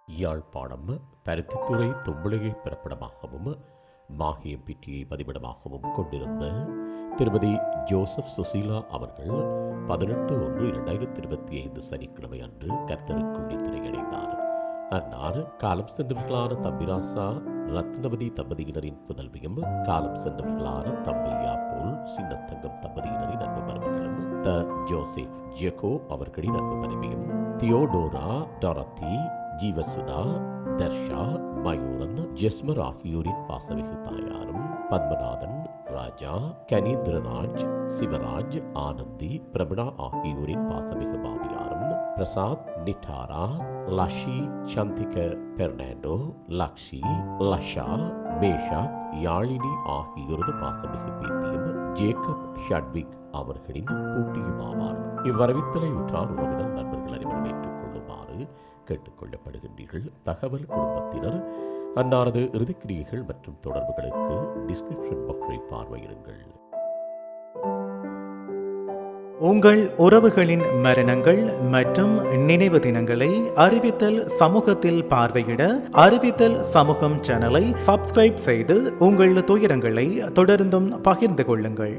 யாழ்ப்பாணம் பருத்தித்துறை தும்புளையை பிறப்பிடமாகவும் மாஹியம்பிட்டியை வதிவிடமாகவும் கொண்டிருந்த திருமதி ஜோசப் சுசீலா அவர்கள் 18/1/2025 சனிக்கிழமை அன்று கர்த்தருக்குள் நித்திரையடைந்தார். அன்னார் காலம் சென்றவர்களான தம்பிராசா ரத்னவதி தம்பதியினரின் புதல்வியும் காலம் சென்றவர்களான தம்பையா போல் சின்னத்தங்கம் தம்பதியினரின் அன்பு மருமகளும் த ஜோசப் ஜெகோ அவர்களின் அன்பு மனைவியும் தியோடோரா டொரத்தி ஜீவசுதா தர்ஷா மயூரன் ஜெஸ்மர் ஆகியோரின் பாசமிகு தாயாரும் பத்மநாதன் ராஜா கனீந்திரராஜ் சிவராஜ் ஆனந்தி பிரபுணா ஆகியோரின் பாசமிகு பாவியாரும் பிரசாத் நிட்டாரா லஷி சந்திக பெர்னாண்டோ லக்ஷி லஷா மேஷா யாழினி ஆகியோரது பாசமிகு பேத்தியும் ஜேக்கப் ஷட்விக் அவர்களின் பூட்டியும் ஆவார். இவ்வரவித்தலை உற்றார் உறவினர் நண்பர்கள் அனைவரும் ஏற்றுக்கொள்ளுமாறு கேட்டுக்கொள்ளப்படுகின்றீர்கள். தகவல் குடும்பத்தினர் அன்னாரது இறுதிக்கிரியைகள் மற்றும் தொடர்புகளுக்கு டிஸ்கிரிப்ஷன் பாக்ஸை பார்வையிடுங்கள். உங்கள் உறவுகளின் மரணங்கள் மற்றும் நினைவு தினங்களை அறிவித்தல் சமூகத்தில் பார்வையிட அறிவித்தல் சமூகம் சேனலை சப்ஸ்கிரைப் செய்து உங்கள் துயரங்களை தொடர்ந்தும் பகிர்ந்து கொள்ளுங்கள்.